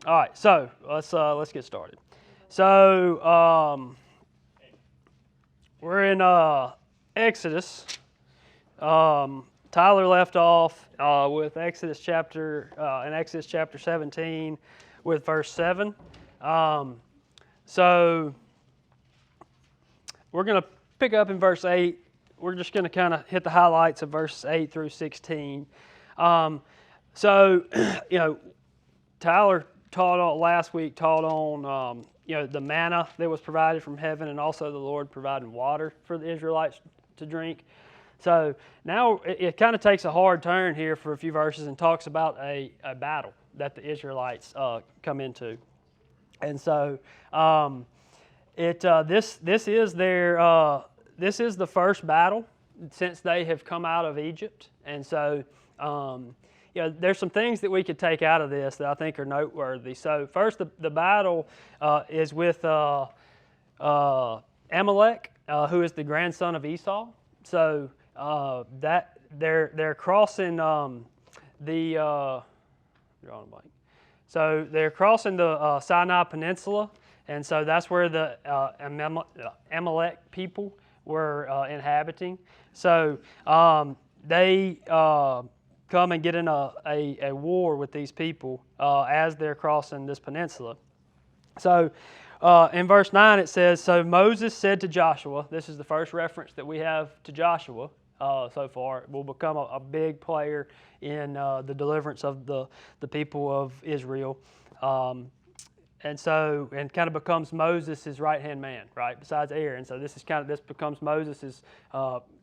All right, so let's get started. So we're in Exodus. Tyler left off with in Exodus chapter 17 with verse 7. So we're going to pick up in verse 8. We're just going to kind of hit the highlights of verses 8 through 16. So, Tyler last week taught on the manna that was provided from heaven, and also the Lord providing water for the Israelites to drink. So now it kind of takes a hard turn here for a few verses and talks about a battle that the Israelites come into. And so this is the first battle since they have come out of Egypt. And so there's some things that we could take out of this that I think are noteworthy. So first, the battle is with Amalek, who is the grandson of Esau. So that they're crossing So they're crossing the Sinai Peninsula, and so that's where the Amalek people were inhabiting. So they come and get in a war with these people as they're crossing this peninsula. So in verse 9 it says, "So Moses said to Joshua," this is the first reference that we have to Joshua so far. It will become a big player in the deliverance of the people of Israel. And kind of becomes Moses' right-hand man, right, besides Aaron. So this becomes Moses'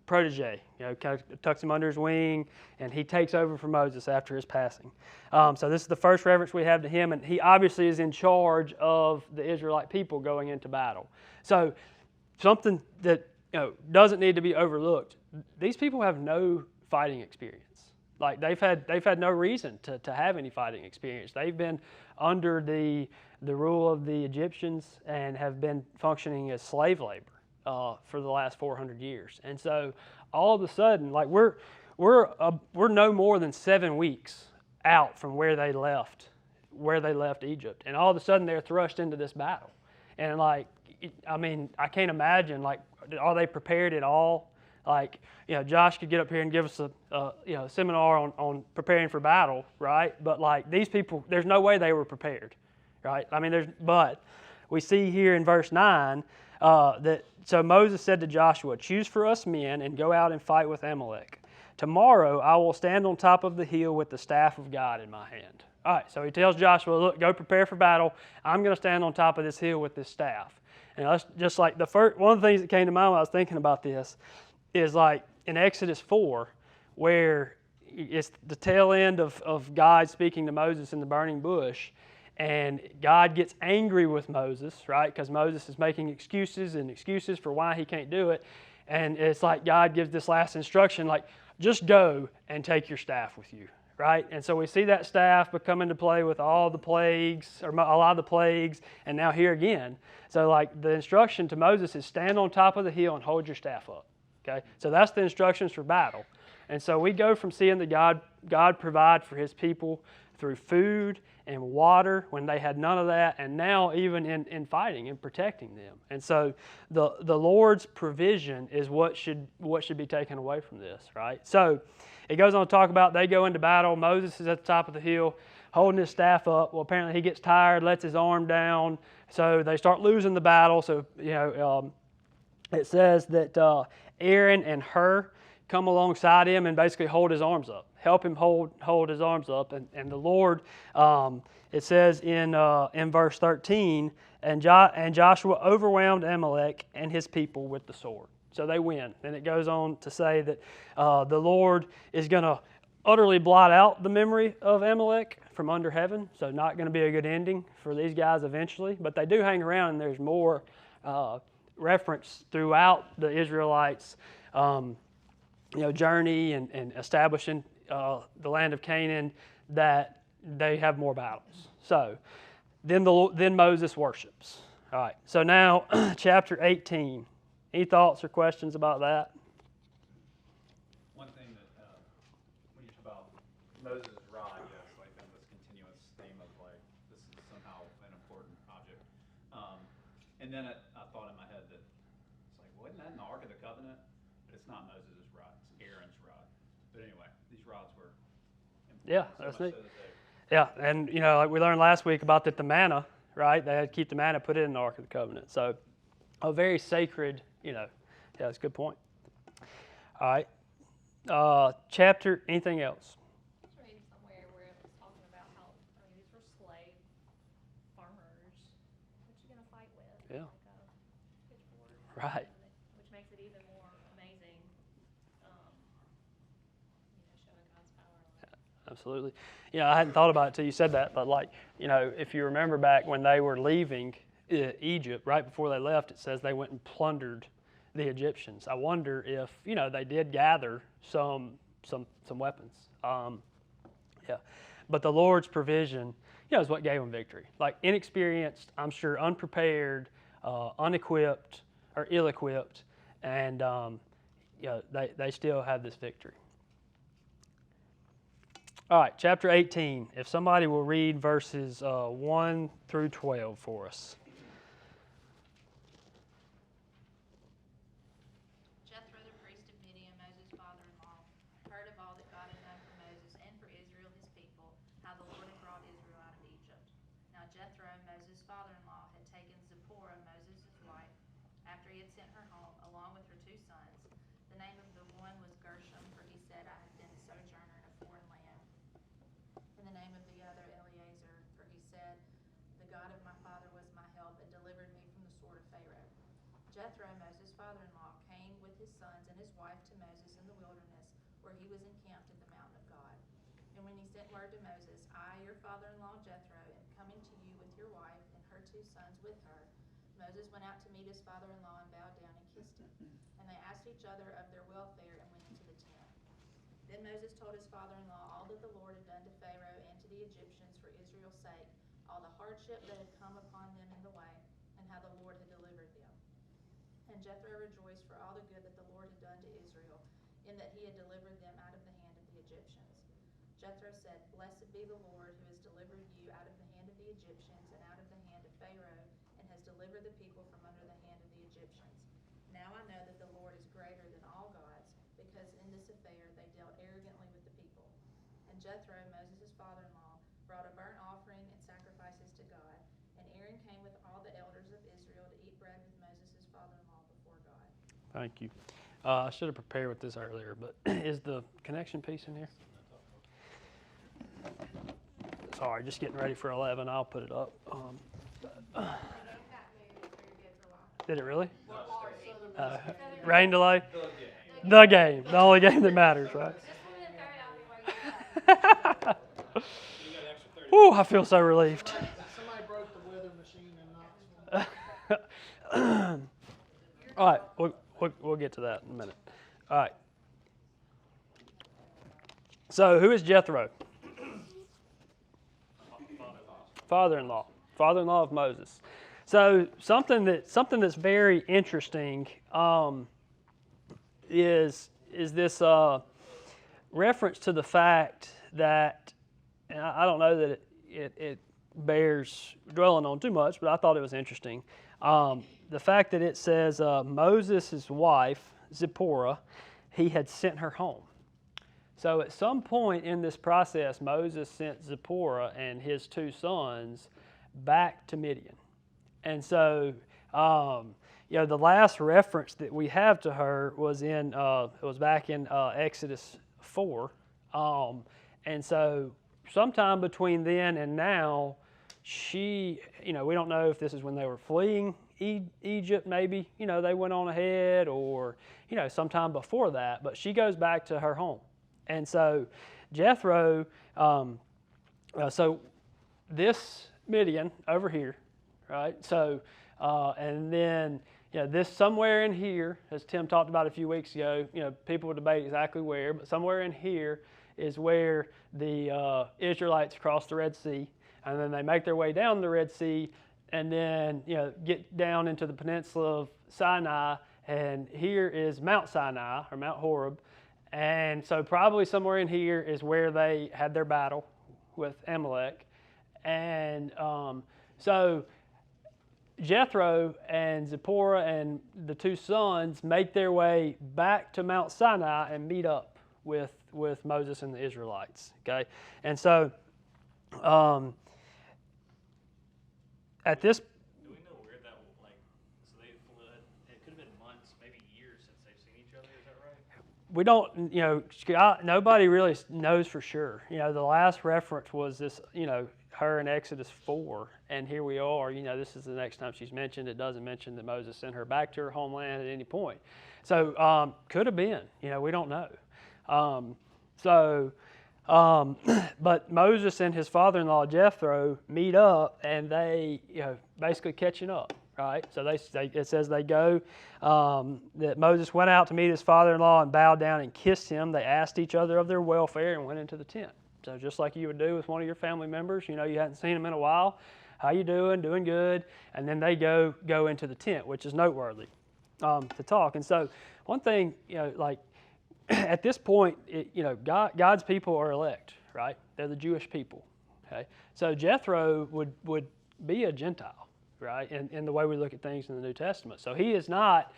protege, kind of tucks him under his wing, and he takes over for Moses after his passing. So this is the first reference we have to him, and he obviously is in charge of the Israelite people going into battle. So something that doesn't need to be overlooked. These people have no fighting experience. Like they've had no reason to have any fighting experience. They've been under the rule of the Egyptians and have been functioning as slave labor for the last 400 years. And so all of a sudden, like we're no more than 7 weeks out from where they left Egypt, and all of a sudden they're thrust into this battle. And I can't imagine, are they prepared at all? Josh could get up here and give us a seminar on preparing for battle, right? But these people, there's no way they were prepared, right? But we see here in verse 9 so Moses said to Joshua, "Choose for us men and go out and fight with Amalek. Tomorrow I will stand on top of the hill with the staff of God in my hand." All right, so he tells Joshua, "Look, go prepare for battle. I'm going to stand on top of this hill with this staff." And that's just like one of the things that came to mind when I was thinking about this is in Exodus 4, where it's the tail end of God speaking to Moses in the burning bush, and God gets angry with Moses, right? Because Moses is making excuses for why he can't do it. And it's like God gives this last instruction, just go and take your staff with you, right? And so we see that staff come into play with all the plagues, or a lot of the plagues, and now here again. So the instruction to Moses is stand on top of the hill and hold your staff up, okay? So that's the instructions for battle. And so we go from seeing that God provide for his people through food and water when they had none of that, and now even in fighting and protecting them. And so the Lord's provision is what should be taken away from this, right? So it goes on to talk about they go into battle. Moses is at the top of the hill holding his staff up. Well, apparently he gets tired, lets his arm down, so they start losing the battle. So it says that Aaron and Hur come alongside him and basically hold his arms up, help him hold his arms up. And the Lord, it says in verse 13, and Joshua overwhelmed Amalek and his people with the sword. So they win. And it goes on to say that the Lord is going to utterly blot out the memory of Amalek from under heaven. So not going to be a good ending for these guys eventually. But they do hang around, and there's more reference throughout the Israelites' journey and establishing the land of Canaan, that they have more battles. So then Moses worships. All right, so now chapter 18. Any thoughts or questions about that? One thing that when you talk about Moses' rod, yes, in this continuous theme of this is some And then I thought in my head that it's like, well, isn't that an Ark of the Covenant? But it's not Moses' rod; it's Aaron's rod. But anyway, these rods were Yeah, important, that's so neat. much so that Yeah, and like we learned last week about the manna, right? They had to keep the manna, put it in the Ark of the Covenant. So, a very sacred, yeah, that's a good point. All right, chapter. Anything else? I was reading somewhere where it was talking about how, these were slave farmers. What you gonna fight with? Yeah. Like a pitchfork. Right. Which makes it even more amazing, showing God's power on it. Absolutely. I hadn't thought about it till you said that, but if you remember back when they were leaving Egypt, right before they left, it says they went and plundered the Egyptians. I wonder if, they did gather some weapons. But the Lord's provision, is what gave them victory. Like inexperienced, I'm sure unprepared, unequipped, or ill-equipped, and they still have this victory. All right, chapter 18. If somebody will read verses 1 through 12 for us. Jethro, the priest of Midian, Moses' father-in-law, heard of all that God had done for Moses and for Israel his people, how the Lord had brought Israel out of Egypt. Now Jethro, Moses' father-in-law, had taken Zipporah, Moses' wife, after he had sent her home, along with her 2 sons. The name of the one was Gershom, for he said, I have been a sojourner in a foreign land. And the name of the other Eleazar, for he said, the God of my father was my help and delivered me from the sword of Pharaoh. Jethro, Moses' father-in-law, came with his sons and his wife to Moses in the wilderness, where he was encamped at the mountain of God. And when he sent word to Moses, I, your father-in-law Jethro, am coming to you with your wife and her 2 sons with her, Moses went out to meet his father-in-law and bowed down and kissed him. And they asked each other of their welfare and went into the tent. Then Moses told his father-in-law all that the Lord had done to Pharaoh and to the Egyptians for Israel's sake, all the hardship that had come upon them in the way, and how the Lord had delivered them. And Jethro rejoiced for all the good that the Lord had done to Israel, in that he had delivered them out of the hand of the Egyptians. Jethro said, Blessed be the Lord, who has delivered you out of the hand of the Egyptians and out of the hand of Pharaoh, and has delivered the people from under the hand of the Egyptians. Now I know that the Lord is greater than all gods, because in this affair they dealt arrogantly with the people. And Jethro, Moses' father-in-law, brought a burnt offering and sacrifices to God. And Aaron came with all the elders of Israel to eat bread with Moses' father-in-law before God. Thank you. I should have prepared with this earlier, but is the connection piece in here? Sorry, just getting ready for 11. I'll put it up. Did it really? Rain delay? The game. The only game that matters, right? Whew, I feel so relieved. Somebody broke the weather machine in Knoxville. All right, we'll get to that in a minute. All right. So, who is Jethro? Father-in-law of Moses. So, something that's very interesting is this reference to the fact that, and I don't know that it bears dwelling on too much, but I thought it was interesting. The fact that it says Moses' wife, Zipporah, he had sent her home. So at some point in this process, Moses sent Zipporah and his 2 sons back to Midian. And so, the last reference that we have to her was back in Exodus 4. And so sometime between then and now, we don't know if this is when they were fleeing Egypt, maybe, they went on ahead, or, sometime before that, but she goes back to her home. And so Jethro, so this Midian over here, right? So, and then, this somewhere in here, as Tim talked about a few weeks ago, people would debate exactly where, but somewhere in here is where the Israelites cross the Red Sea, and then they make their way down the Red Sea, and then, get down into the peninsula of Sinai, and here is Mount Sinai, or Mount Horeb. And so probably somewhere in here is where they had their battle with Amalek. And so, Jethro and Zipporah and the two sons make their way back to Mount Sinai and meet up with Moses and the Israelites. Okay, and so at this. Do we know where that, like, so they fled? It could have been months, maybe years since they've seen each other. Is that right? We don't, nobody really knows for sure. The last reference was this, her in Exodus 4, and here we are. This is the next time she's mentioned. It doesn't mention that Moses sent her back to her homeland at any point. So could have been. We don't know. But Moses and his father-in-law Jethro meet up, and they, basically catching up. Right, so it says they go, that Moses went out to meet his father-in-law and bowed down and kissed him. They asked each other of their welfare and went into the tent. So just like you would do with one of your family members, you hadn't seen them in a while. How you doing? Doing good. And then they go into the tent, which is noteworthy to talk. And so one thing, at this point, God's people are elect, right? They're the Jewish people. Okay, so Jethro would be a Gentile. Right, in the way we look at things in the New Testament. So he is not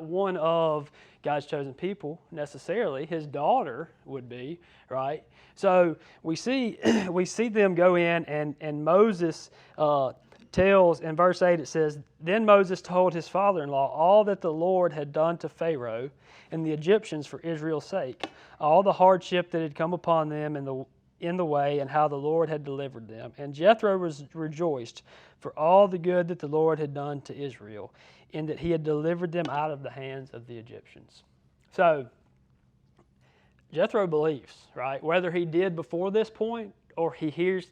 one of God's chosen people necessarily. His daughter would be, right? So we see them go in, and Moses tells in verse 8, it says, "Then Moses told his father-in-law all that the Lord had done to Pharaoh and the Egyptians for Israel's sake, all the hardship that had come upon them in the way, and how the Lord had delivered them. And Jethro rejoiced for all the good that the Lord had done to Israel, in that he had delivered them out of the hands of the Egyptians." So Jethro believes, right? Whether he did before this point or he hears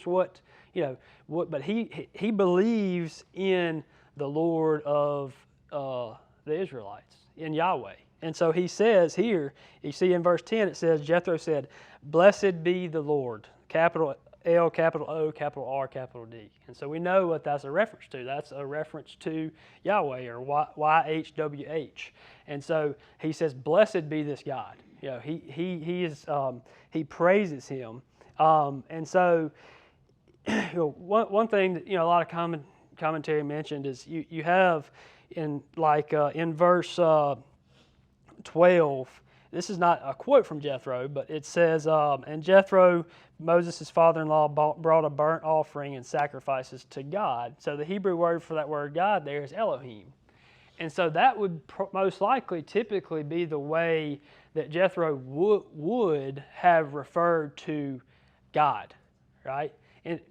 what, but he believes in the Lord of the Israelites, in Yahweh. And so he says here, you see in verse 10, it says, Jethro said, "Blessed be the Lord," capital L, capital O, capital R, capital D. And so we know what that's a reference to. That's a reference to Yahweh, or YHWH. And so he says, "Blessed be this God." He praises him. And so one thing that a lot of commentary mentioned is you have in verse 12. This is not a quote from Jethro, but it says, "And Jethro, Moses' father-in-law, brought a burnt offering and sacrifices to God." So the Hebrew word for that word God there is Elohim. And so that would most likely typically be the way that Jethro would have referred to God, right?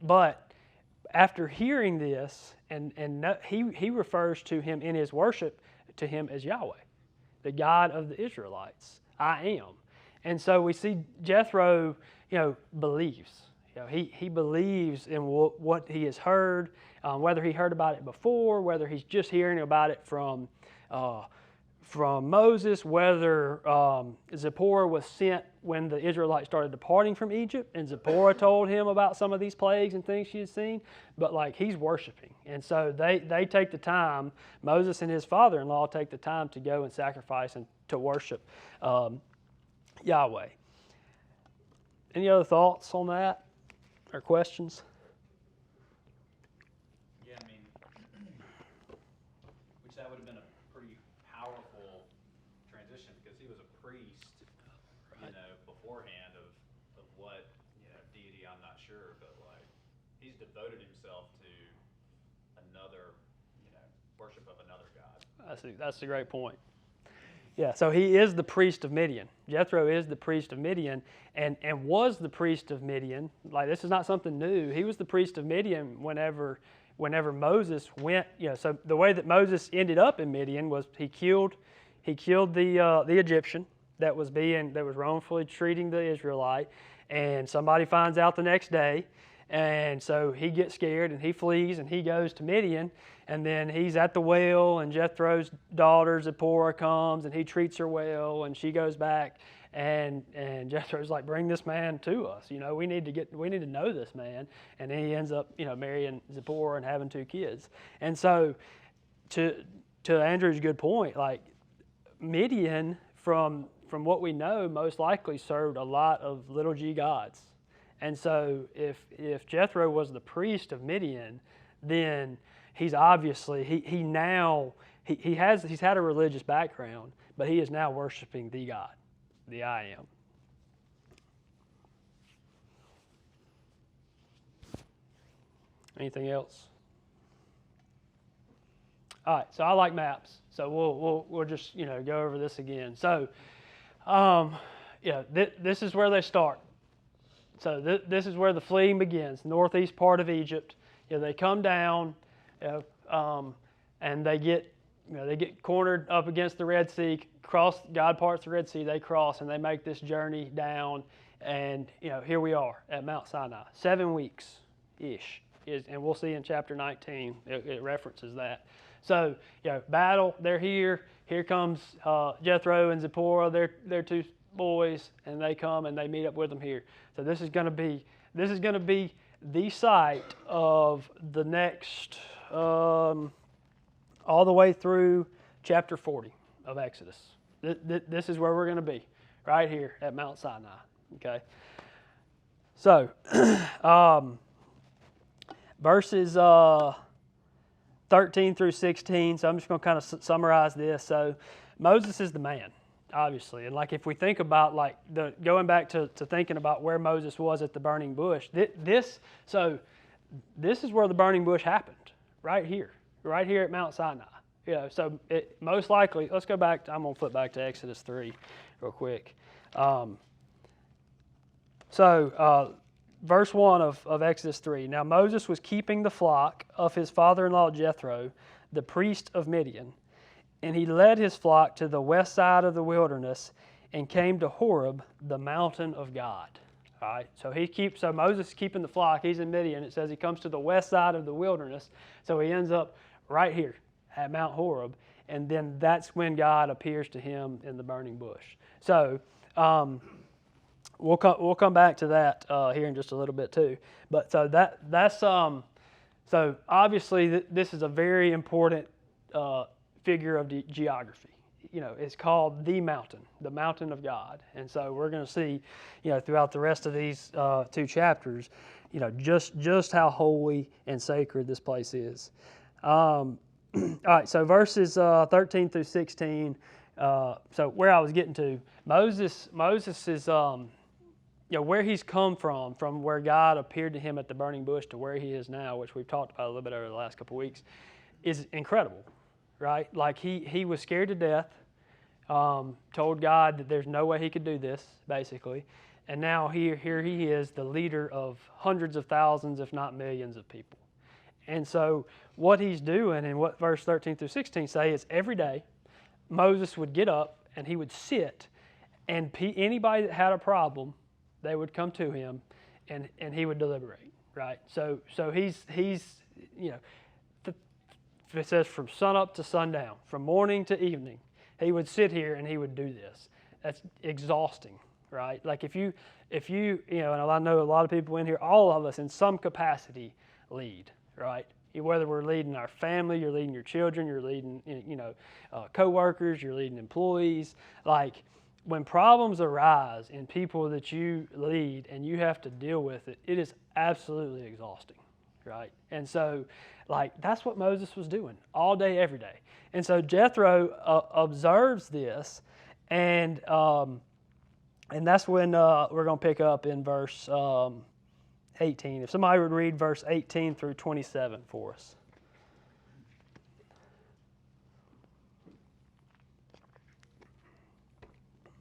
But after hearing this, he refers to him in his worship to him as Yahweh, the God of the Israelites. I am. And so we see Jethro, believes. He believes in what he has heard, whether he heard about it before, whether he's just hearing about it from Moses, whether Zipporah was sent when the Israelites started departing from Egypt, and Zipporah told him about some of these plagues and things she had seen, but he's worshiping. And so they take the time, Moses and his father-in-law take the time to go and sacrifice and to worship Yahweh. Any other thoughts on that or questions? Yeah, which that would have been a pretty powerful transition, because he was a priest, beforehand of what, deity, I'm not sure, but he's devoted himself to another, worship of another God. That's a great point. Yeah, so he is the priest of Midian. Jethro is the priest of Midian and was the priest of Midian. This is not something new. He was the priest of Midian whenever Moses went. So the way that Moses ended up in Midian was he killed the Egyptian that was wrongfully treating the Israelite, and somebody finds out the next day. And so he gets scared and he flees and he goes to Midian, and then he's at the well, and Jethro's daughter Zipporah comes and he treats her well, and she goes back, and Jethro's like, "Bring this man to us. We need to know this man." And then he ends up marrying Zipporah and having 2 kids. And so to Andrew's good point, Midian from what we know most likely served a lot of little g gods. And so if Jethro was the priest of Midian, then he's obviously he's had a religious background, but he is now worshiping the God, the I Am. Anything else? All right, so I like maps, so we'll just go over this again. So, this is where they start. So this is where the fleeing begins, northeast part of Egypt. They come down, and they get cornered up against the Red Sea. God parts the Red Sea. They cross, and they make this journey down. And here we are at Mount Sinai, 7 weeks ish. And we'll see in chapter 19 it references that. So battle. They're here. Here comes Jethro and Zipporah. They're two boys, and they come and they meet up with them here. So this is going to be the site of the next all the way through chapter 40 of Exodus. This is where we're going to be, right here at Mount Sinai. Okay. So verses 13 through 16. So I'm just going to kind of summarize this. So Moses is the man, obviously, and like if we think about going back to thinking about where Moses was at the burning bush, this is where the burning bush happened, right here at Mount Sinai. So it most likely, let's go back. I'm going to flip back to Exodus 3 real quick. Verse 1 of Exodus 3. Now Moses was keeping the flock of his father-in-law Jethro, the priest of Midian, and he led his flock to the west side of the wilderness and came to Horeb, the mountain of God. All right, so Moses is keeping the flock. He's in Midian. It says he comes to the west side of the wilderness, so he ends up right here at Mount Horeb, and then that's when God appears to him in the burning bush. So we'll come back to that here in just a little bit too. But so that's so obviously this is a very important figure of the geography. It's called the mountain of God, and so we're going to see, throughout the rest of these 2 chapters, just how holy and sacred this place is. All right, so verses 13 through 16. So where I was getting to, Moses is where he's come from where God appeared to him at the burning bush to where he is now, which we've talked about a little bit over the last couple of weeks, is incredible, right? Like he was scared to death, told God that there's no way he could do this, basically, and now here he is, the leader of hundreds of thousands, if not millions of people. And so what he's doing, and what verse 13 through 16 say, is every day Moses would get up and he would sit, and anybody that had a problem, they would come to him, and he would deliberate, right? So he's it says from sunup to sundown, from morning to evening, he would sit here and he would do this. That's exhausting, right? Like if you and I know a lot of people in here, all of us in some capacity lead, right? Whether we're leading our family, you're leading your children, you're leading co-workers, you're leading employees. Like when problems arise in people that you lead and you have to deal with it, it is absolutely exhausting, right? And so that's what Moses was doing all day, every day. And so Jethro observes this, and that's when we're going to pick up in verse 18. If somebody would read verse 18 through 27 for us.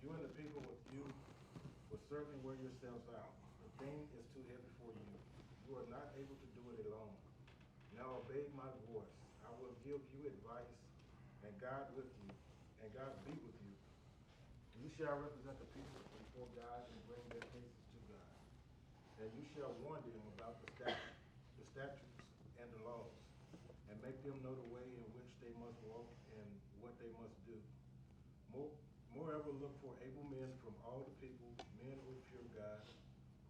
You and the people with you will certainly wear yourselves out. The thing is too heavy for you. You are not able to do it alone. Now obey my voice. I will give you advice, and God with you, and God be with you. You shall represent the people before God and bring their cases to God. And you shall warn them about the statutes and the laws, and make them know the way in which they must walk and what they must do. Moreover, look for able men from all the people, men who fear God,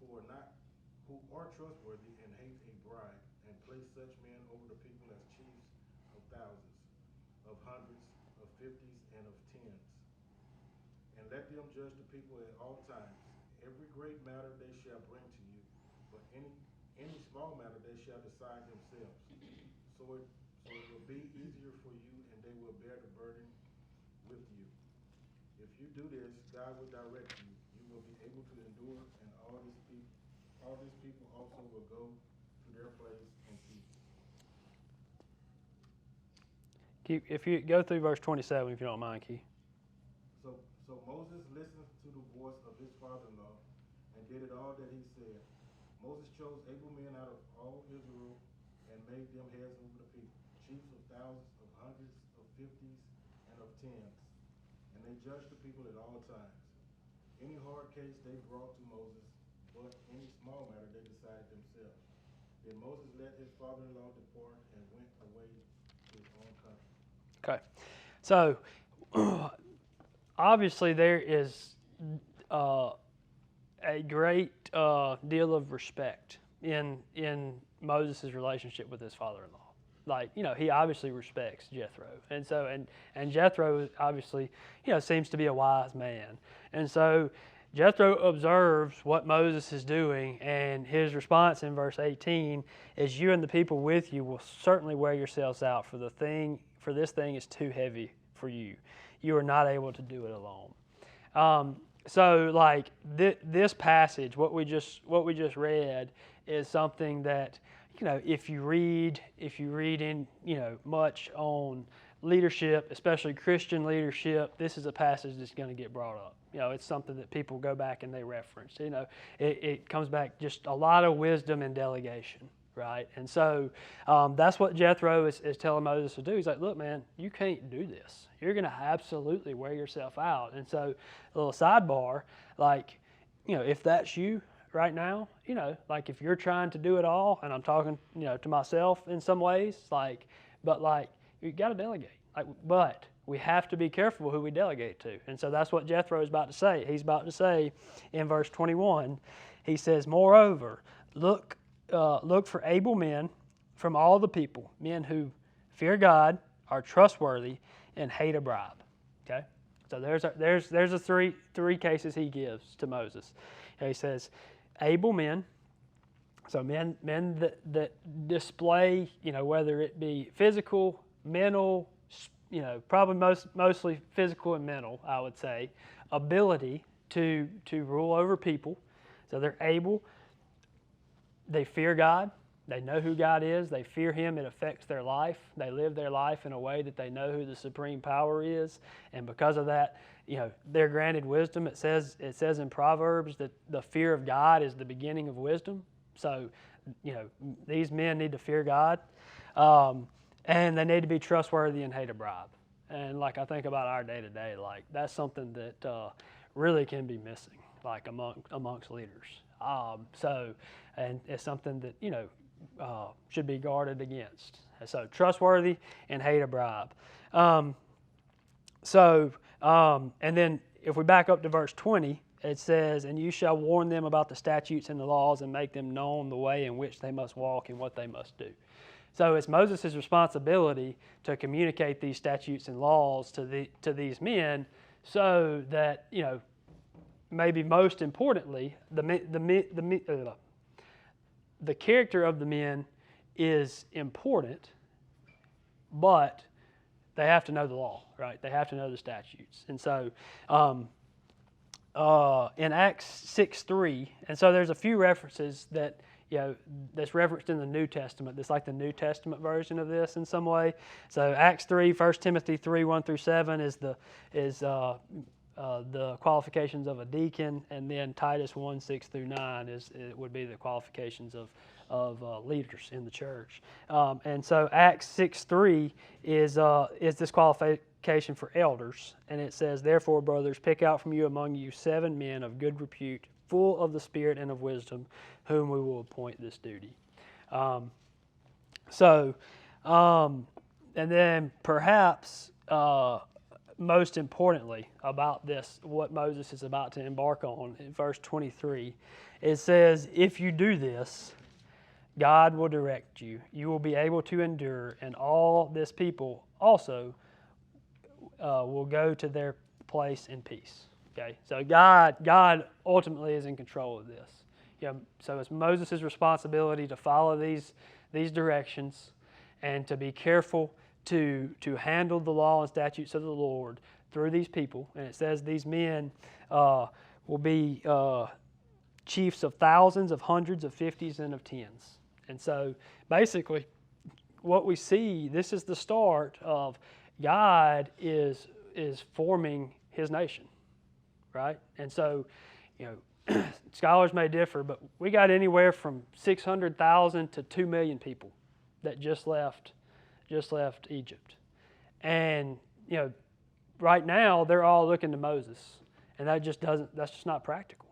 who are trustworthy and hate a bribe, and place such men over the people as chiefs of thousands, of hundreds, of fifties, and of tens. And let them judge the people at all times. Every great matter they shall bring to you, but any small matter they shall decide themselves. So it will be easier for you, and they will bear the burden with you. If you do this, God will direct you. You will be able to endure, and all these people also will go to their place in peace. If you go through verse 27, if you don't mind, Keith. So Moses listened to the voice of his father-in-law and did it all that he said. Moses chose able men out of all Israel and made them heads over the people, chiefs of thousands, of hundreds, of fifties, and of tens. And they judged the people at all times. Any hard case they brought to Moses, but any small matter they decided themselves. Then Moses let his father-in-law depart and went away to his own country. Okay. So, obviously there is a great deal of respect in Moses' relationship with his father-in-law. Like, he obviously respects Jethro. And so, and Jethro obviously, seems to be a wise man. And so Jethro observes what Moses is doing, and his response in verse 18 is, "You and the people with you will certainly wear yourselves out, for this thing is too heavy for you. You are not able to do it alone." So, like this passage, what we just read, is something that, if you read in much on leadership, especially Christian leadership, this is a passage that's going to get brought up. It's something that people go back and they reference. It comes back just a lot of wisdom and delegation, right? And so that's what Jethro is telling Moses to do. He's like, look, man, you can't do this. You're going to absolutely wear yourself out. And so, a little sidebar, like, if that's you right now, like if you're trying to do it all, and I'm talking, to myself in some ways, but you got to delegate. But we have to be careful who we delegate to. And so that's what Jethro is about to say. He's about to say in verse 21, he says, "Moreover, look for able men from all the people, men who fear God, are trustworthy, and hate a bribe." Okay, so there's the three cases he gives to Moses. He says, able men, so men that display, whether it be physical, mental, probably mostly physical and mental, I would say, ability to rule over people. So they're able. They fear God. They know who God is. They fear Him. It affects their life. They live their life in a way that they know who the supreme power is. And because of that, they're granted wisdom. It says in Proverbs that the fear of God is the beginning of wisdom. So, these men need to fear God. And they need to be trustworthy and hate a bribe. And I think about our day-to-day, that's something that really can be missing, amongst leaders. And it's something that, should be guarded against. And so trustworthy and hate a bribe. And then if we back up to verse 20, it says, "And you shall warn them about the statutes and the laws and make them known the way in which they must walk and what they must do." So it's Moses' responsibility to communicate these statutes and laws to these men, so that, maybe most importantly, the character of the men is important, but they have to know the law, right? They have to know the statutes. And so in Acts 6:3, and so there's a few references that, that's referenced in the New Testament. That's like the New Testament version of this in some way. So Acts 3, 1 Timothy 3, 1-7 is the qualifications of a deacon, and then Titus 1, 6-9 would be the qualifications of leaders in the church. And so Acts 6:3 is this qualification for elders, and it says, "Therefore, brothers, pick out from you among you 7 men of good repute, full of the Spirit and of wisdom, whom we will appoint this duty." And then perhaps most importantly about this, what Moses is about to embark on in verse 23, it says, "If you do this, God will direct you. You will be able to endure, and all this people also will go to their place in peace." Okay, so God ultimately is in control of this. so it's Moses' responsibility to follow these directions and to be careful to handle the law and statutes of the Lord through these people. And it says these men will be chiefs of thousands, of hundreds, of fifties, and of tens. And so basically what we see, this is the start of God is forming his nation, right? And so, scholars may differ, but we got anywhere from 600,000 to 2 million people that just left Egypt. And, right now they're all looking to Moses, and that's just not practical.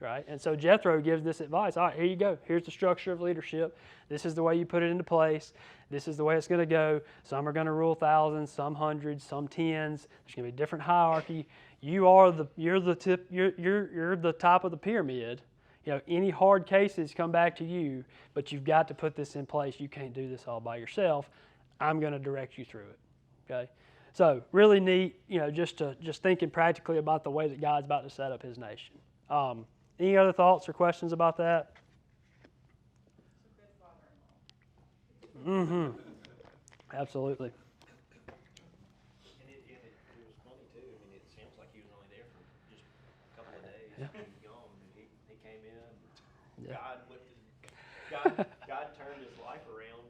Right? And so Jethro gives this advice. All right, here you go. Here's the structure of leadership. This is the way you put it into place. This is the way it's going to go. Some are going to rule thousands, some hundreds, some tens. There's going to be different hierarchy. You're the top of the pyramid. Any hard cases come back to you, but you've got to put this in place. You can't do this all by yourself. I'm going to direct you through it. Okay? So really neat, just thinking practically about the way that God's about to set up his nation. Any other thoughts or questions about that? Mm-hmm. Absolutely. And it was funny too. I mean, it seems like he was only there for just a couple of days. Yeah. He was gone, and he came in. Yeah. God turned his life around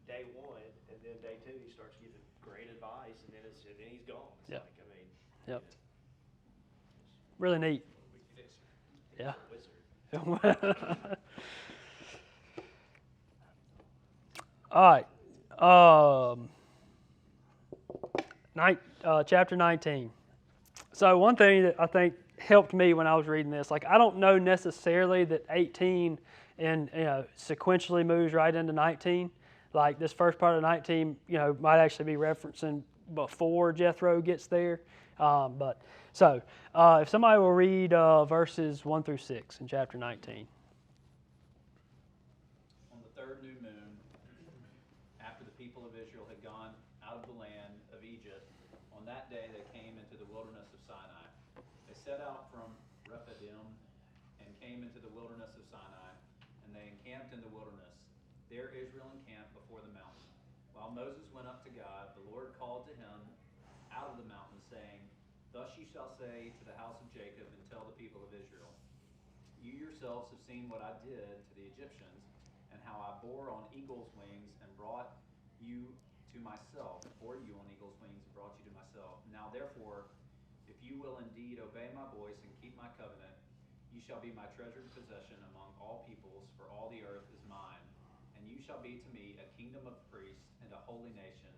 day one, and then day two he starts giving great advice, and then he's gone. It's Yep. like, I mean, Yep. Really neat. Yeah. All right. Chapter 19. So one thing that I think helped me when I was reading this, I don't know necessarily that 18 and sequentially moves right into 19. Like this first part of 19, might actually be referencing before Jethro gets there. If somebody will read verses 1 through 6 in chapter 19. On the third new moon, after the people of Israel had gone out of the land of Egypt, on that day they came into the wilderness of Sinai. They set out from Rephidim and came into the wilderness of Sinai, and they encamped in the wilderness. There Israel encamped before the mountain. While Moses went up to God, the Lord called to him out of the mountain, saying, "Thus you shall say to the house of Jacob and tell the people of Israel, you yourselves have seen what I did to the Egyptians, and how I bore on eagle's wings and brought you to myself, bore you on eagle's wings and brought you to myself. Now therefore, if you will indeed obey my voice and keep my covenant, you shall be my treasured possession among all peoples, for all the earth is mine. And you shall be to me a kingdom of priests and a holy nation.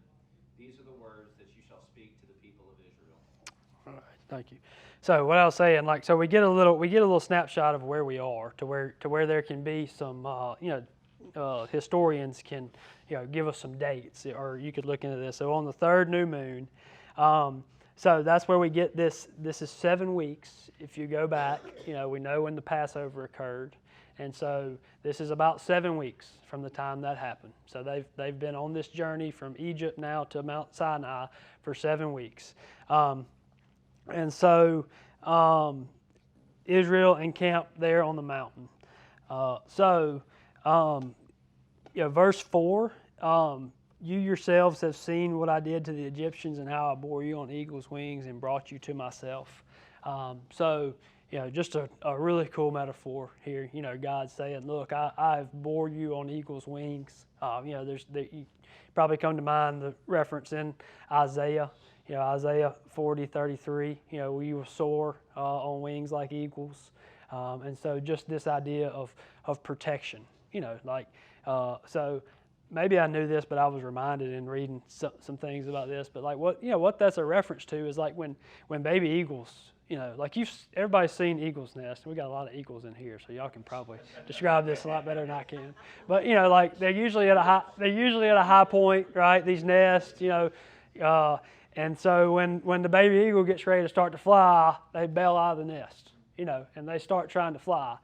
These are the words that you shall speak to the people of Israel." All right, thank you. So what I was saying, so we get a little snapshot of where we are, to where there can be some, historians can, give us some dates, or you could look into this. So on the third new moon, so that's where we get this. This is 7 weeks. If you go back, we know when the Passover occurred, and so this is about 7 weeks from the time that happened. So they've been on this journey from Egypt now to Mount Sinai for 7 weeks. And so Israel encamped there on the mountain. Verse 4, you yourselves have seen what I did to the Egyptians and how I bore you on eagle's wings and brought you to myself. Just a really cool metaphor here. God's saying, look, I've bore you on eagle's wings. You probably come to mind the reference in Isaiah. Isaiah 40:33, we will soar on wings like eagles. And so just this idea of protection, so maybe I knew this, but I was reminded in reading some things about this. But what that's a reference to is when baby eagles, everybody's seen eagles' nest. We got a lot of eagles in here, so y'all can probably describe this a lot better than I can. But they're usually at a high point, right? These nests, and so when the baby eagle gets ready to start to fly, they bail out of the nest, and they start trying to fly.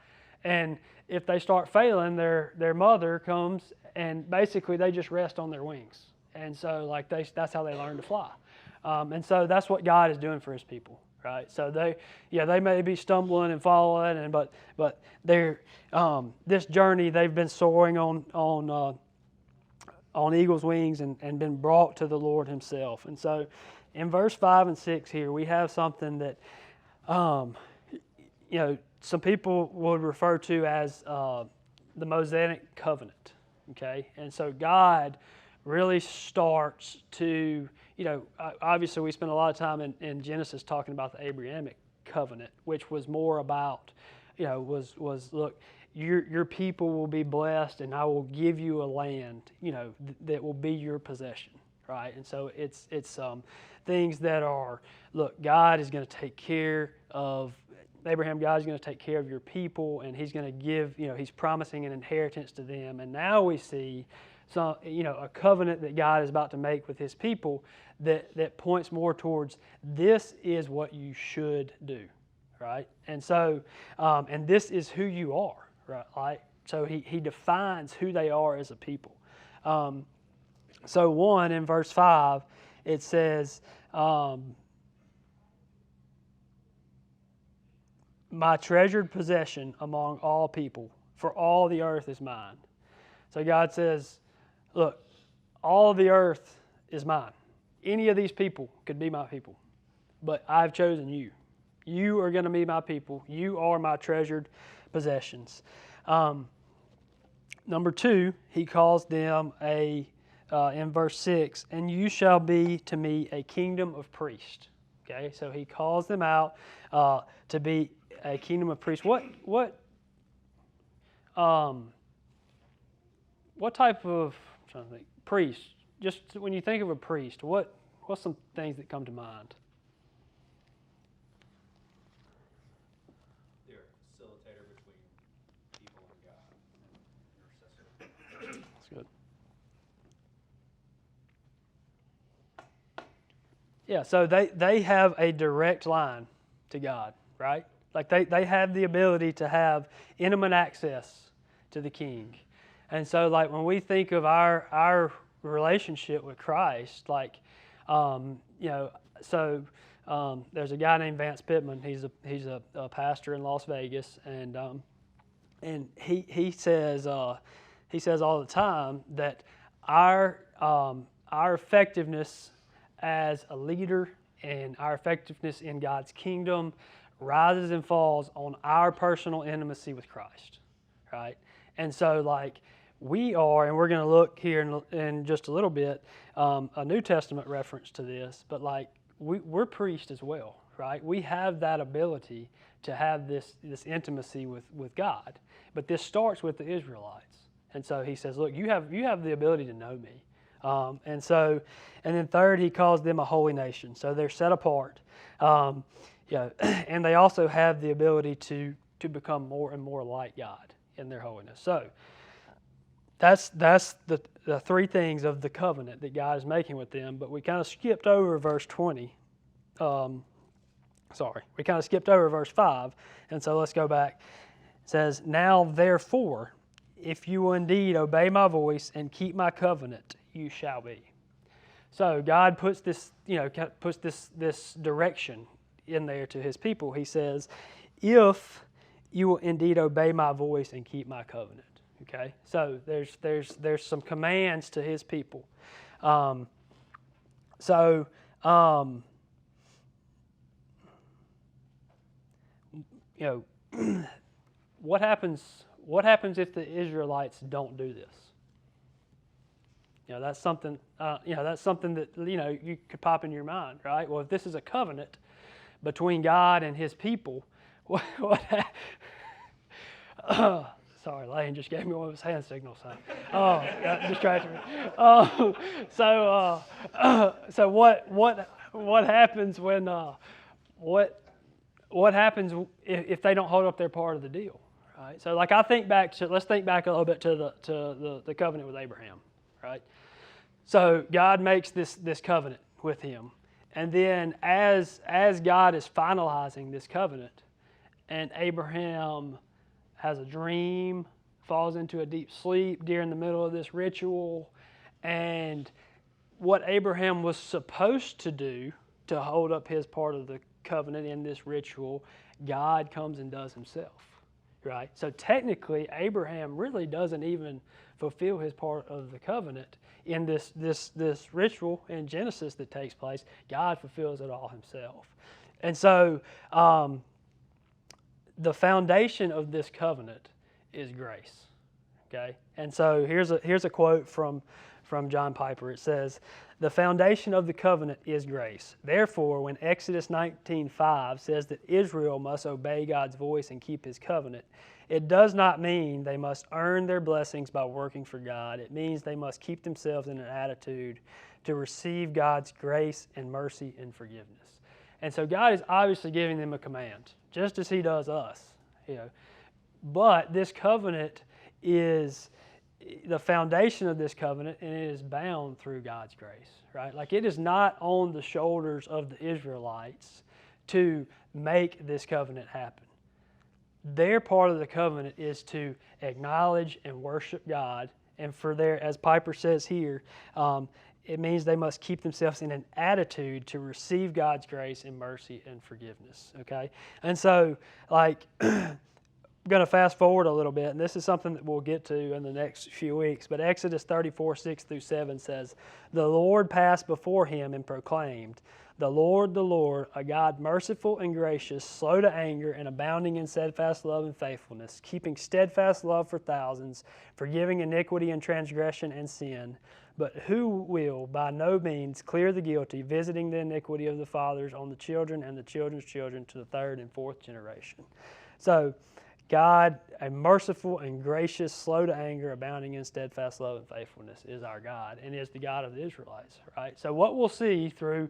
And if they start failing, their mother comes and basically they just rest on their wings. And so that's how they learn to fly. And so that's what God is doing for his people. right? So they may be stumbling and falling, but they're this journey they've been soaring on eagle's wings and been brought to the Lord Himself. And so, in verse 5 and 6 here, we have something that some people would refer to as the Mosaic covenant. Okay, and so God really starts to, obviously we spent a lot of time in Genesis talking about the Abrahamic covenant, which was more about, was look, your people will be blessed, and I will give you a land, that will be your possession, right? And so it's things that are, look, God is going to take care of Abraham. God is going to take care of your people, and He's going to give, He's promising an inheritance to them. And now we see a covenant that God is about to make with His people that points more towards this is what you should do, right? And so, and this is who you are, right? So He defines who they are as a people. So in verse 5, it says, my treasured possession among all people, for all the earth is mine. So God says, look, all the earth is mine. Any of these people could be my people, but I've chosen you. You are going to be my people. You are my treasured possessions. Number 2, He calls them in verse 6, and you shall be to me a kingdom of priests. Okay, so He calls them out to be a kingdom of priests. What type of, I'm trying to think, priest? Just when you think of a priest, what's some things that come to mind? They're a facilitator between people and God. Intercessor. That's good. Yeah, so they have a direct line to God, right? Like they have the ability to have intimate access to the King. And so like when we think of our relationship with Christ, like, there's a guy named Vance Pittman. He's a pastor in Las Vegas, and he says all the time that our effectiveness as a leader and our effectiveness in God's kingdom rises and falls on our personal intimacy with Christ, right? And so, like, we are, and we're going to look here in just a little bit, a New Testament reference to this, but, like, we're priests as well, right? We have that ability to have this intimacy with God, but this starts with the Israelites. And so He says, look, you have the ability to know me. And then third, He calls them a holy nation. So they're set apart. And they also have the ability to become more and more like God in their holiness. So that's the three things of the covenant that God is making with them. But we kind of skipped over verse 20. We kind of skipped over verse 5. And so let's go back. It says, now therefore, if you will indeed obey my voice and keep my covenant, you shall be. So God puts this direction in there to His people. He says, if you will indeed obey my voice and keep my covenant. Okay, so there's some commands to His people. What happens if the Israelites don't do this? That's something. That's something that you could pop in your mind, right? Well, if this is a covenant between God and His people, sorry, Lane just gave me one of his hand signals. That distracted me. So what happens when what happens if they don't hold up their part of the deal, right? So like let's think back a little bit to the covenant with Abraham, right? So God makes this covenant with him, and then as God is finalizing this covenant, and Abraham has a dream, falls into a deep sleep during the middle of this ritual, and what Abraham was supposed to do to hold up his part of the covenant, in this ritual, God comes and does himself, right? So technically, Abraham really doesn't even fulfill his part of the covenant in this ritual in Genesis that takes place. God fulfills it all himself. And so the foundation of this covenant is grace, okay? And so here's a quote from John Piper. It says, "The foundation of the covenant is grace. Therefore, when Exodus 19:5 says that Israel must obey God's voice and keep his covenant, it does not mean they must earn their blessings by working for God. It means they must keep themselves in an attitude to receive God's grace and mercy and forgiveness." And so God is obviously giving them a command, just as he does us, But this covenant is the foundation of this covenant, and it is bound through God's grace, right? Like, it is not on the shoulders of the Israelites to make this covenant happen. Their part of the covenant is to acknowledge and worship God, and for their, as Piper says here, it means they must keep themselves in an attitude to receive God's grace and mercy and forgiveness, okay? And so, like, I'm going to fast forward a little bit, and this is something that we'll get to in the next few weeks, but Exodus 34:6-7 says, "The Lord passed before him and proclaimed, the Lord, a God merciful and gracious, slow to anger and abounding in steadfast love and faithfulness, keeping steadfast love for thousands, forgiving iniquity and transgression and sin, but who will by no means clear the guilty, visiting the iniquity of the fathers on the children and the children's children to the third and fourth generation." So, God, a merciful and gracious, slow to anger, abounding in steadfast love and faithfulness, is our God and is the God of the Israelites, right? So what we'll see through,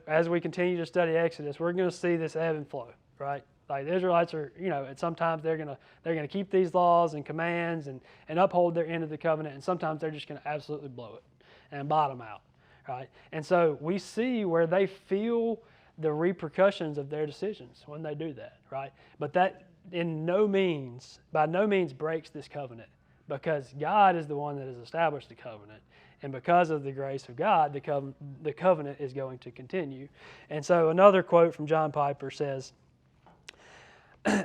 as we continue to study Exodus, we're going to see this ebb and flow, right? Like, the Israelites are, and sometimes they're going to keep these laws and commands and uphold their end of the covenant, and sometimes they're just going to absolutely blow it and bottom out, right? And so we see where they feel the repercussions of their decisions when they do that, right? But that by no means breaks this covenant, because God is the one that has established the covenant, and because of the grace of God, the covenant is going to continue. And so another quote from John Piper says,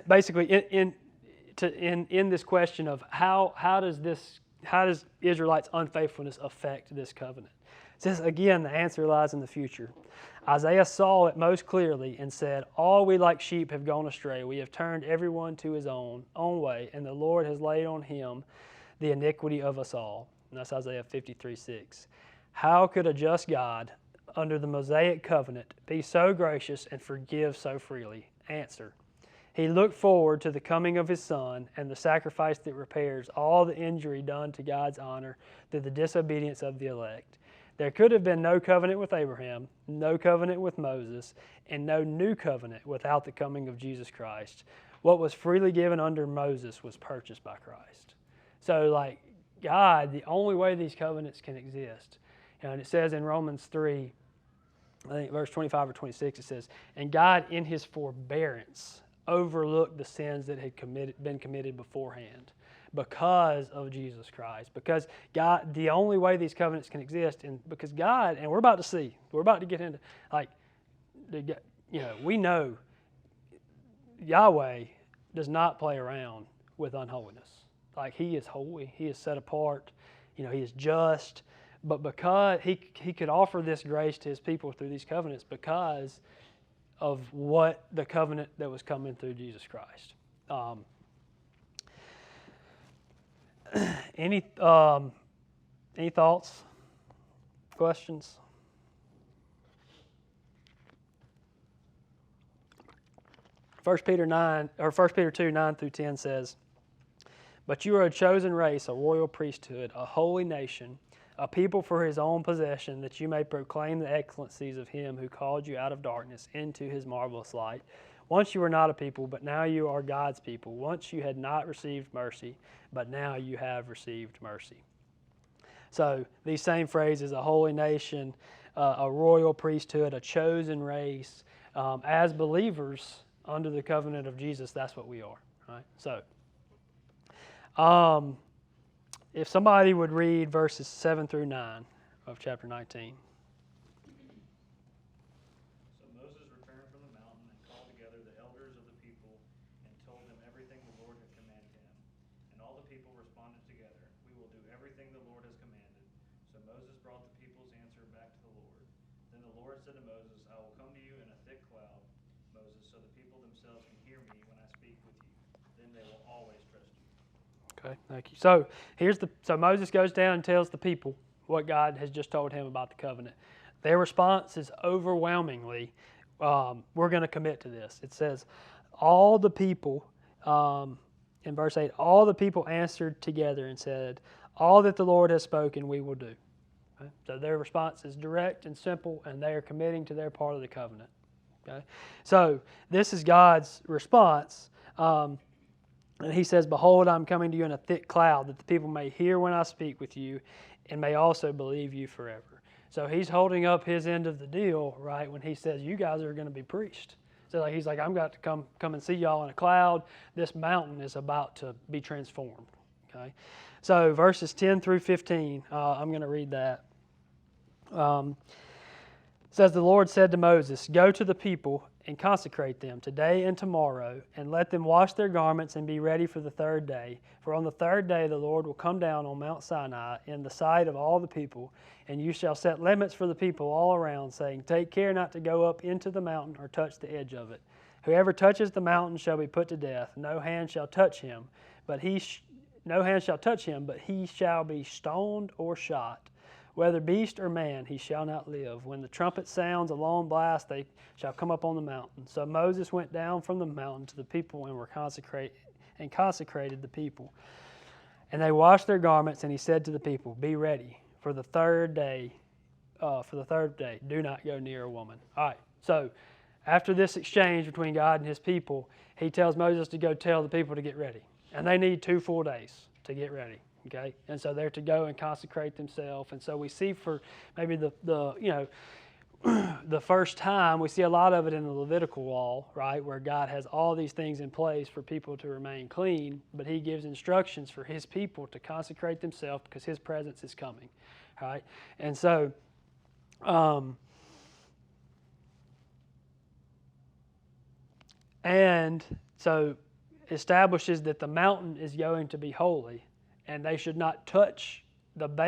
basically in this question of how does Israelites' unfaithfulness affect this covenant? It says, again, the answer lies in the future. Isaiah saw it most clearly and said, "All we like sheep have gone astray. We have turned everyone to his own way, and the Lord has laid on him the iniquity of us all." And that's Isaiah 53:6. How could a just God, under the Mosaic covenant, be so gracious and forgive so freely? Answer: He looked forward to the coming of his Son and the sacrifice that repairs all the injury done to God's honor through the disobedience of the elect. There could have been no covenant with Abraham, no covenant with Moses, and no new covenant without the coming of Jesus Christ. What was freely given under Moses was purchased by Christ. So, like, God, the only way these covenants can exist, and it says in Romans 3, I think verse 25 or 26, it says, "And God in his forbearance overlooked the sins that had been committed beforehand because of Jesus Christ." Because God, the only way these covenants can exist, and because God, and we're about to get into, like, we know Yahweh does not play around with unholiness. Like, he is holy, he is set apart, he is just, but because he could offer this grace to his people through these covenants because of what the covenant that was coming through Jesus Christ. Any thoughts, questions? First Peter 2, 9-10 says, "But you are a chosen race, a royal priesthood, a holy nation, a people for his own possession, that you may proclaim the excellencies of him who called you out of darkness into his marvelous light. Once you were not a people, but now you are God's people. Once you had not received mercy, but now you have received mercy." So these same phrases, a holy nation, a royal priesthood, a chosen race, as believers under the covenant of Jesus, that's what we are, right? So if somebody would read verses 7-9 of chapter 19. So Moses returned from the mountain Then the Lord said to Moses, I will come to you in a thick cloud, Moses, so the people themselves can hear me when I speak with you. Then they will always trust you. Okay, thank you. So so Moses goes down and tells the people what God has just told him about the covenant. Their response is overwhelmingly, we're going to commit to this. It says, all the people, in verse 8, all the people answered together and said, all that the Lord has spoken, we will do. Okay? So their response is direct and simple, and they are committing to their part of the covenant. Okay? So this is God's response. And he says, behold, I'm coming to you in a thick cloud, that the people may hear when I speak with you, and may also believe you forever. So he's holding up his end of the deal, right, when he says, you guys are going to be preached. So he's like, I'm got to come and see y'all in a cloud. This mountain is about to be transformed. Okay, so verses 10 through 15, I'm going to read that. It says, the Lord said to Moses, go to the people and consecrate them today and tomorrow, and let them wash their garments and be ready for the third day. For on the third day the Lord will come down on Mount Sinai in the sight of all the people, and you shall set limits for the people all around, saying, take care not to go up into the mountain or touch the edge of it. Whoever touches the mountain shall be put to death. No hand shall touch him, but he shall be stoned or shot. Whether beast or man, he shall not live. When the trumpet sounds a long blast, they shall come up on the mountain. So Moses went down from the mountain to the people and consecrated the people. And they washed their garments, and he said to the people, be ready for the third day. Do not go near a woman. All right. So after this exchange between God and his people, he tells Moses to go tell the people to get ready. And they need 2 full days to get ready. Okay, and so they're to go and consecrate themselves. And so we see for maybe the first time, we see a lot of it in the Levitical law, right, where God has all these things in place for people to remain clean, but he gives instructions for his people to consecrate themselves because his presence is coming, right? And so establishes that the mountain is going to be holy, and they should not touch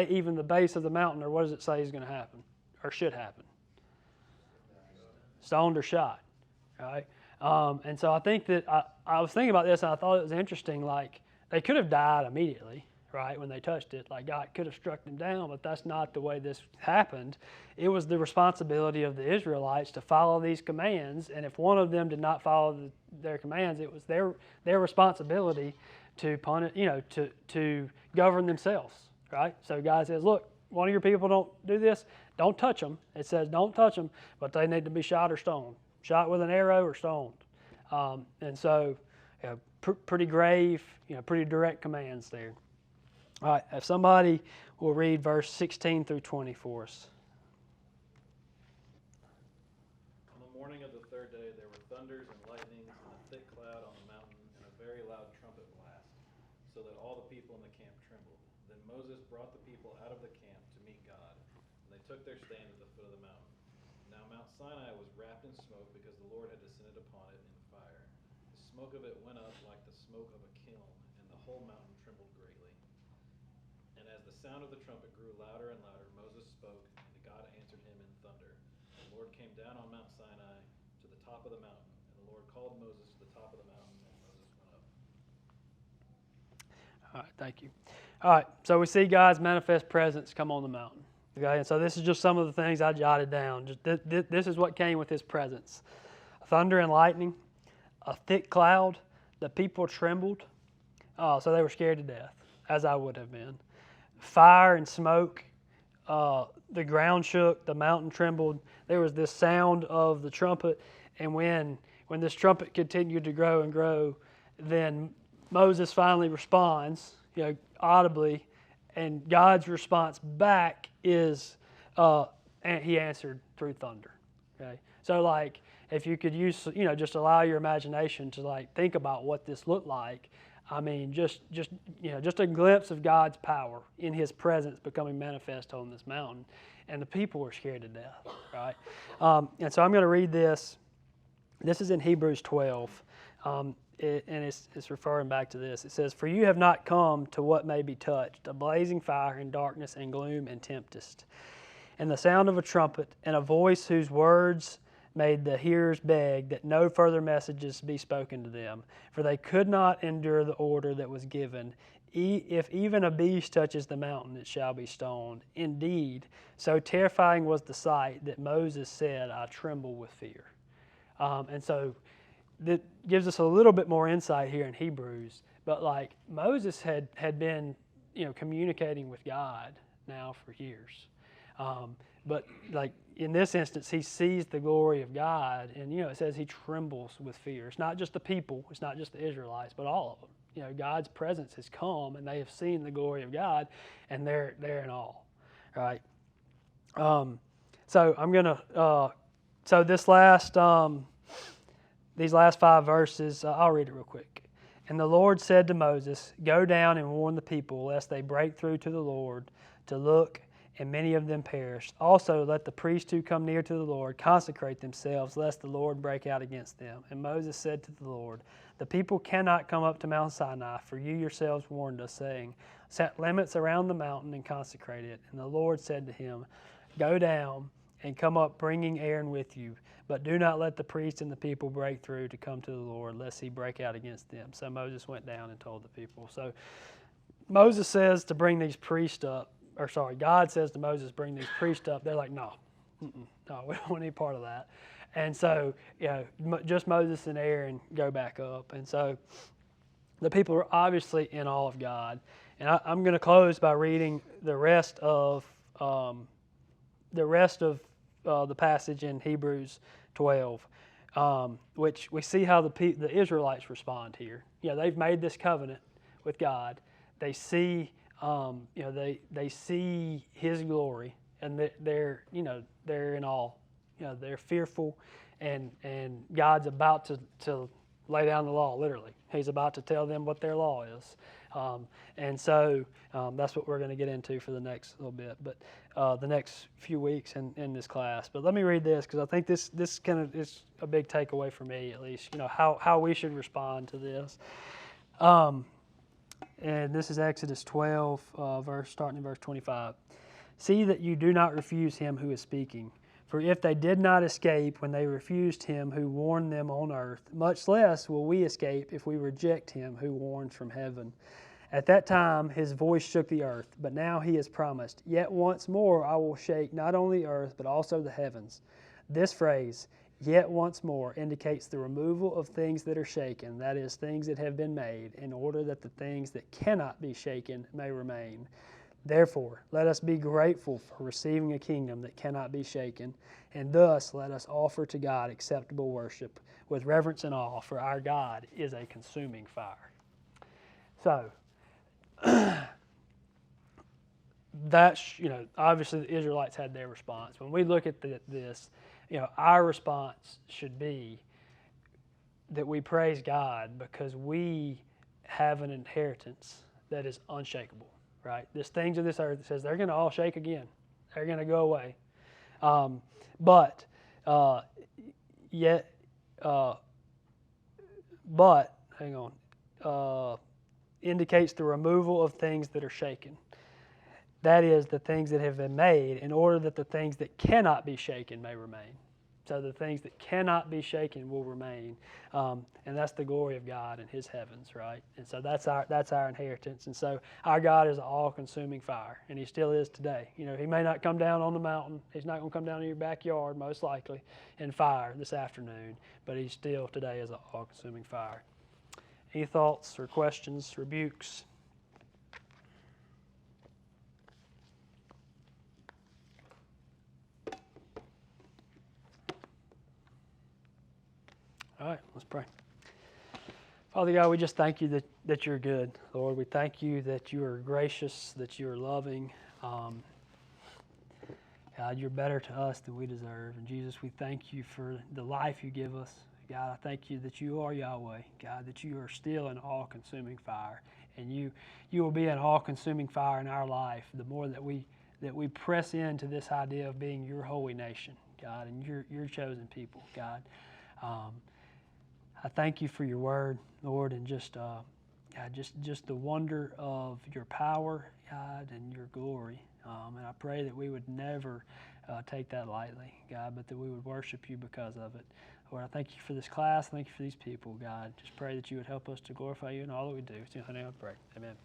even the base of the mountain, or what does it say is going to happen, or should happen? Stoned or shot, right? And so I think that I was thinking about this, and I thought it was interesting. Like, they could have died immediately, right, when they touched it. Like, God could have struck them down, but that's not the way this happened. It was the responsibility of the Israelites to follow these commands, and if one of them did not follow their commands, it was their responsibility to to govern themselves, right? So God says, look, one of your people don't do this, don't touch them. It says don't touch them, but they need to be shot or stoned, shot with an arrow or stoned. And so pretty grave, pretty direct commands there. All right, if somebody will read verse 16 through 20 for us. On the morning of the third day, there were thunders and lightnings and a thick cloud on the mountain and a very loud trumpet blast, so that all the people in the camp trembled. Then Moses brought the people out of the camp to meet God, and they took their stand at the foot of the mountain. Now Mount Sinai was wrapped in smoke because the Lord had descended upon it in fire. The smoke of it went up like the smoke of a kiln, and the whole mountain trembled greatly. And as the sound of the trumpet grew louder and louder, Moses spoke, and God answered him in thunder. The Lord came down on Mount Sinai to the top of the mountain, and the Lord called Moses to the top of the mountain, and Moses went up. All right, thank you. All right, so we see God's manifest presence come on the mountain. Okay, and so this is just some of the things I jotted down. This is what came with his presence. Thunder and lightning, a thick cloud, the people trembled, so they were scared to death, as I would have been. Fire and smoke, the ground shook, the mountain trembled. There was this sound of the trumpet, and when this trumpet continued to grow and grow, then Moses finally responds, audibly, and God's response back is, and he answered through thunder. Okay, so like if you could use, just allow your imagination to like think about what this looked like. I mean, just a glimpse of God's power in His presence becoming manifest on this mountain, and the people were scared to death, right? And so I'm going to read this. This is in Hebrews 12, and it's referring back to this. It says, "For you have not come to what may be touched, a blazing fire and darkness and gloom and tempest, and the sound of a trumpet, and a voice whose words made the hearers beg that no further messages be spoken to them, for they could not endure the order that was given. If even a beast touches the mountain, it shall be stoned. Indeed, so terrifying was the sight that Moses said, I tremble with fear. And so that gives us a little bit more insight here in Hebrews. But like Moses had been, communicating with God now for years. But like in this instance, he sees the glory of God, and it says he trembles with fear. It's not just the people, it's not just the Israelites, but all of them. God's presence has come, and they have seen the glory of God, and they're in awe, right? So I'm gonna. So this last, these last 5 verses, I'll read it real quick. And the Lord said to Moses, "Go down and warn the people, lest they break through to the Lord to look, and many of them perish. Also let the priests who come near to the Lord consecrate themselves, lest the Lord break out against them." And Moses said to the Lord, "The people cannot come up to Mount Sinai, for you yourselves warned us, saying, set limits around the mountain and consecrate it." And the Lord said to him, "Go down and come up, bringing Aaron with you. But do not let the priests and the people break through to come to the Lord, lest he break out against them." So Moses went down and told the people. So Moses says to bring these priests up, God says to Moses, bring these priests up. They're like, no, no, we don't want any part of that. And so, just Moses and Aaron go back up. And so the people are obviously in awe of God. And I'm going to close by reading the rest of the passage in Hebrews 12, which we see how the Israelites respond here. They've made this covenant with God. They see, they see His glory, and they're in awe. They're fearful, and God's about to lay down the law. Literally, He's about to tell them what their law is. And so that's what we're going to get into for the next little bit, but the next few weeks in this class. But let me read this, because I think this kind of is a big takeaway for me, at least. How we should respond to this. And this is Exodus 12, starting in verse 25. "See that you do not refuse him who is speaking. For if they did not escape when they refused him who warned them on earth, much less will we escape if we reject him who warns from heaven. At that time his voice shook the earth, but now he has promised, yet once more I will shake not only the earth, but also the heavens." This phrase, "yet once more," indicates the removal of things that are shaken, that is, things that have been made, in order that the things that cannot be shaken may remain. "Therefore, let us be grateful for receiving a kingdom that cannot be shaken, and thus let us offer to God acceptable worship with reverence and awe, for our God is a consuming fire." So, that's, obviously the Israelites had their response. When we look at this, our response should be that we praise God because we have an inheritance that is unshakable. Right? There's things of this earth that says they're going to all shake again. They're going to go away. But indicates the removal of things that are shaken. That is, the things that have been made, in order that the things that cannot be shaken may remain. So the things that cannot be shaken will remain, and that's the glory of God in His heavens, right? And so that's our inheritance. And so our God is an all-consuming fire, and He still is today. He may not come down on the mountain. He's not going to come down in your backyard, most likely, in fire this afternoon. But He still today is an all-consuming fire. Any thoughts or questions, rebukes? All right, let's pray. Father God, we just thank you that you're good, Lord. We thank you that you are gracious, that you are loving. God, you're better to us than we deserve. And Jesus, we thank you for the life you give us. God, I thank you that you are Yahweh. God, that you are still an all-consuming fire. And you will be an all-consuming fire in our life the more that we press into this idea of being your holy nation, God, and your chosen people, God. I thank you for your word, Lord, and just the wonder of your power, God, and your glory. And I pray that we would never take that lightly, God, but that we would worship you because of it. Lord, I thank you for this class. Thank you for these people, God. Just pray that you would help us to glorify you in all that we do. In your name I pray. Amen.